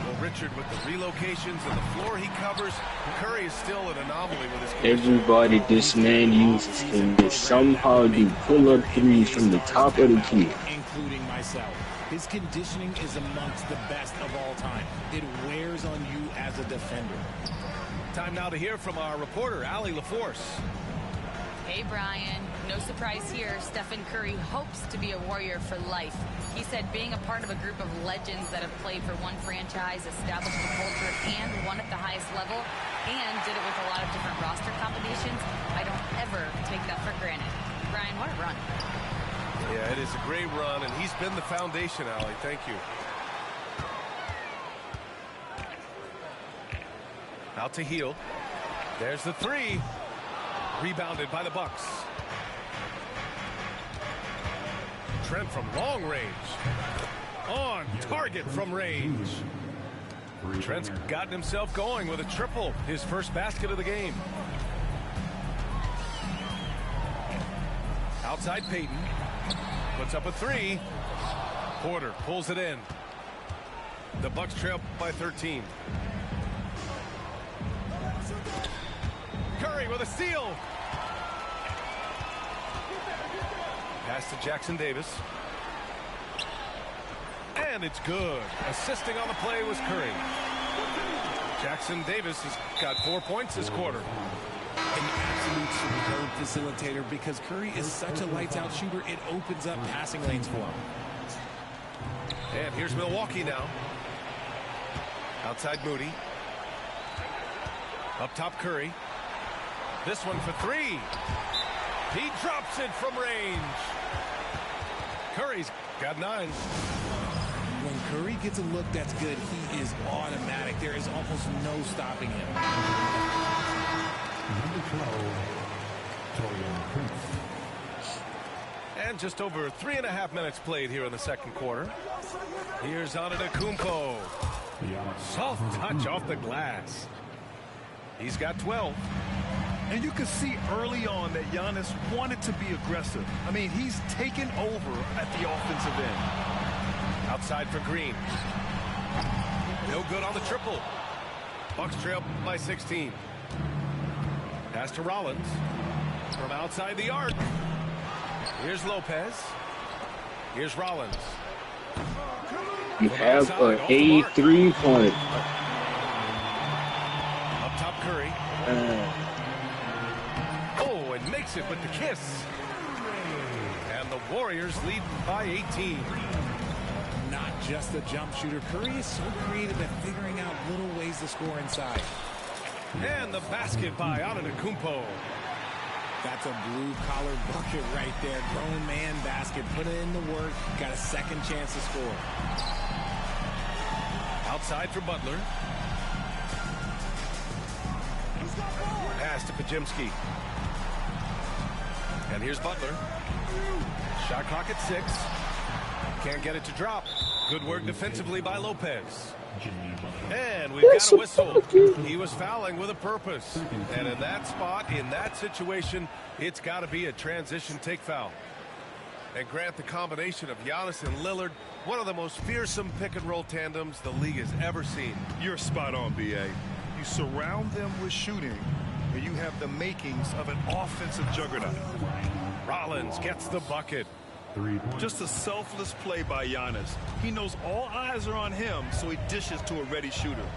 Well, Richard with the relocations and the floor he covers. Curry is still an anomaly with his condition. Everybody this man uses can just somehow do pull-up threes from the top of the key. Including myself. His conditioning is amongst the best of all time. It wears on you as a defender. Time now to hear from our reporter, Allie LaForce. Hey, Brian. No surprise here. Stephen Curry hopes to be a Warrior for life. He said being a part of a group of legends that have played for one franchise, established the culture, and won at the highest level, and did it with a lot of different roster combinations, I don't ever take that for granted. Brian, what a run. Yeah, it is a great run, and he's been the foundation, Allie. Thank you. Out to Hield. There's the three. Rebounded by the Bucks. Trent from long range. On target from range. Trent's gotten himself going with a triple. His first basket of the game. Outside Payton. Puts up a three. Porter pulls it in. The Bucks trail by 13. Curry with a steal. Pass to Jackson Davis. And it's good. Assisting on the play was Curry. Jackson Davis has got 4 points this quarter. An absolute superb facilitator because Curry is such a lights-out shooter, it opens up passing lanes for him. And here's Milwaukee now. Outside Moody. Up top Curry. This one for three. He drops it from range. Curry's got 9. When Curry gets a look that's good, he is automatic. There is almost no stopping him. And just over 3.5 minutes played here in the second quarter. Here's Antetokounmpo. Soft touch off the glass. He's got 12. And you can see early on that Giannis wanted to be aggressive. I mean, he's taken over at the offensive end. Outside for Green. No good on the triple. Bucks trail by 16. Pass to Rollins. From outside the arc. Here's Lopez. Here's Rollins. You have an A3 point. Up top Curry. Oh, and makes it with the kiss. And the Warriors lead by 18. Not just a jump shooter. Curry is so creative at figuring out little ways to score inside. And the basket by Antetokounmpo. That's a blue-collar bucket right there. Grown man basket. Put in the work. Got a second chance to score. Outside for Butler. Pass to Pajemski. And here's Butler. Shot clock at 6. Can't get it to drop. Good work defensively by Lopez. And we've got a whistle. He was fouling with a purpose. And in that spot, in that situation, it's got to be a transition take foul. And Grant, the combination of Giannis and Lillard, one of the most fearsome pick-and-roll tandems the league has ever seen. You're spot on, B.A. You surround them with shooting, and you have the makings of an offensive juggernaut. Rollins gets the bucket. Just a selfless play by Giannis. He knows all eyes are on him, so he dishes to a ready shooter.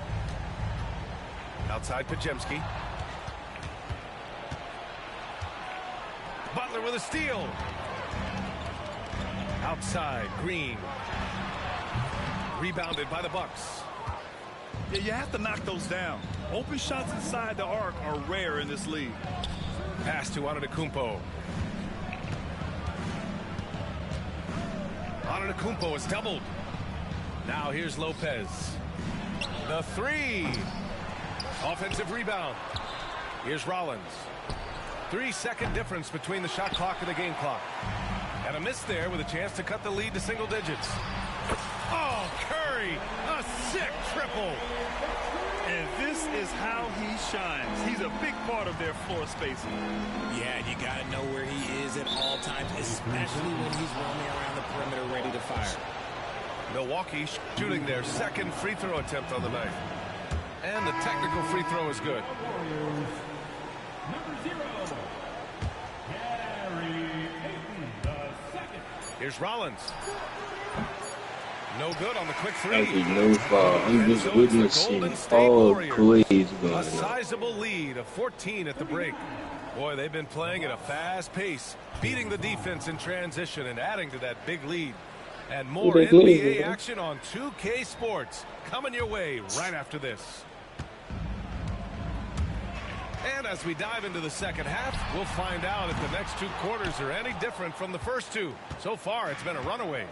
Outside Pajemski. Butler with a steal. Outside, Green. Rebounded by the Bucks. Yeah, you have to knock those down. Open shots inside the arc are rare in this league. Pass to Antetokounmpo. Antetokounmpo is doubled. Now here's Lopez. The 3. Offensive rebound. Here's Rollins. 3-second difference between the shot clock and the game clock. And a miss there with a chance to cut the lead to single digits. Oh, Curry, a sick triple. And this is how he shines. He's a big part of their floor spacing. Yeah, you got to know where he is at all times, especially when he's roaming around the perimeter ready to fire. Milwaukee shooting their second free throw attempt on the night. And the technical free throw is good. Here's Rollins. No good on the quick 3. No foul. I'm just witnessing all plays going on. A sizable lead of 14 at the break. Boy, they've been playing at a fast pace, beating the defense in transition and adding to that big lead. And more NBA action on 2K Sports coming your way right after this. And as we dive into the second half, we'll find out if the next 2 quarters are any different from the first 2. So far, it's been a runaway.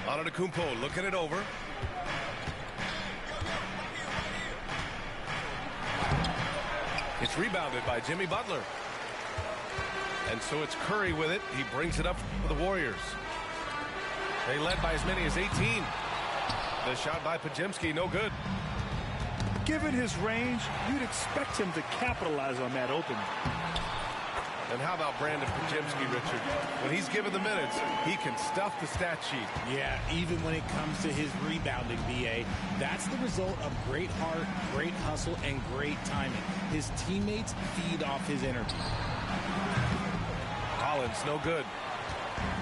Antetokounmpo looking it over. It's rebounded by Jimmy Butler. And so it's Curry with it. He brings it up for the Warriors. They led by as many as 18. The shot by Pajemski, no good. Given his range, you'd expect him to capitalize on that opening. And how about Brandon Pajemski, Richard? When he's given the minutes, he can stuff the stat sheet. Yeah, even when it comes to his rebounding, B.A., that's the result of great heart, great hustle, and great timing. His teammates feed off his energy. Rollins, no good.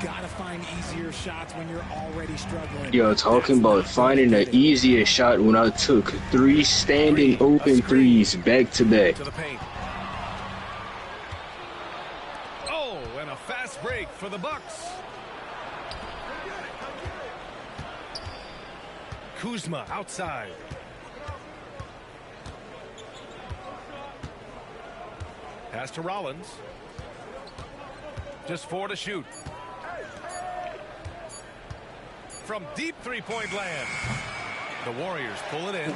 Gotta find easier shots when you're already struggling. Yo, talking about finding the easiest shot when I took 3 standing open threes back to back. To the paint. Oh, and a fast break for the Bucks. Kuzma outside. Pass to Rollins. Just 4 to shoot. From deep three-point land. The Warriors pull it in.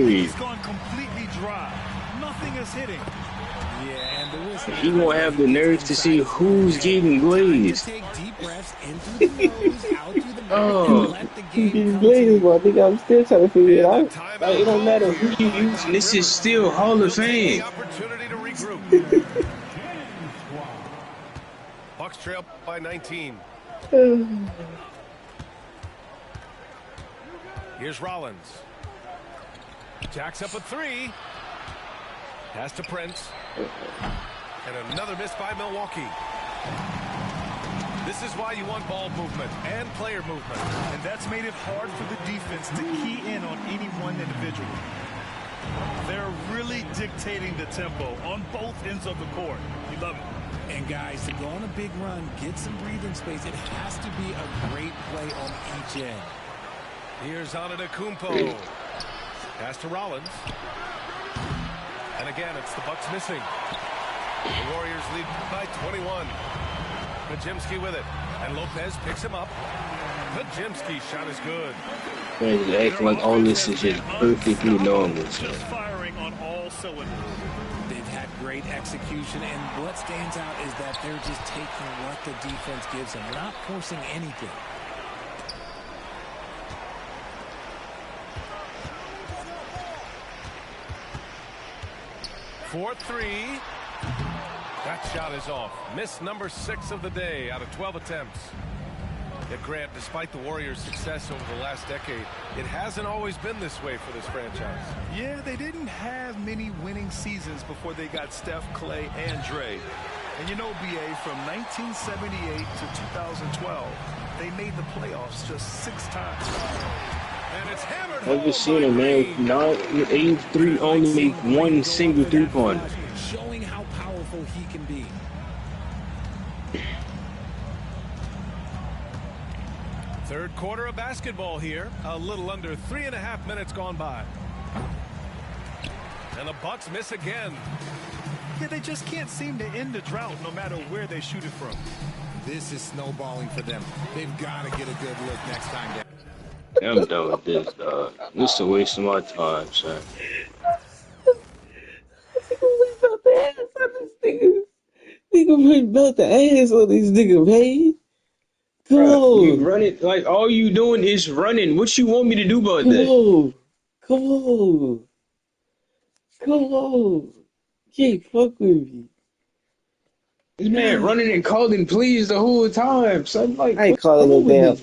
He's gone completely dry. Nothing is hitting. Yeah, and the whistle. He won't have the nerve to see who's getting glazed. Take deep breaths in through the nose, out through the mouth, Oh, and let the game Getting glazed, but I think I'm still trying to figure it out. like, it don't matter who you use. This is still Hall of Fame. Opportunity to regroup. Bucks trail by 19. Here's Rollins. Jacks up a 3. Pass to Prince. And another miss by Milwaukee. This is why you want ball movement and player movement. And that's made it hard for the defense to key in on any one individual. They're really really dictating the tempo on both ends of the court. You love it. And guys, to go on a big run, get some breathing space, it has to be a great play on each end. Here's Antetokounmpo. Pass to Rollins. And again, it's the Bucks missing. The Warriors lead by 21. Kajimski with it. And Lopez picks him up. Kajimski's shot is good. Man, just acting like all this is just perfectly normal. Just firing on all cylinders. They've had great execution, and what stands out is that they're just taking what the defense gives them, not forcing anything. For three. That shot is off. Miss number 6 of the day out of 12 attempts. Yet Grant, despite the Warriors' success over the last decade, it hasn't always been this way for this franchise. Yeah, they didn't have many winning seasons before they got Steph, Clay, and Dre. And you know, BA, from 1978 to 2012, they made the playoffs just 6 times. And it's hammered. I've just seen a man 83 only make one single three-pointer. Showing how powerful he can be. Third quarter of basketball here. A little under 3.5 minutes gone by. And the Bucks miss again. Yeah, they just can't seem to end the drought no matter where they shoot it from. This is snowballing for them. They've got to get a good look next time down. I'm done with this, dog. This is a waste of my time, son. Nigga about the ass on this nigga, man. Come on. You running, like, all you doing is running. What you want me to do about Come that? on. Come on. Come on. Can't fuck with me. This man running and calling please the whole time. So I'm like, I ain't what's calling wrong no with damn this man?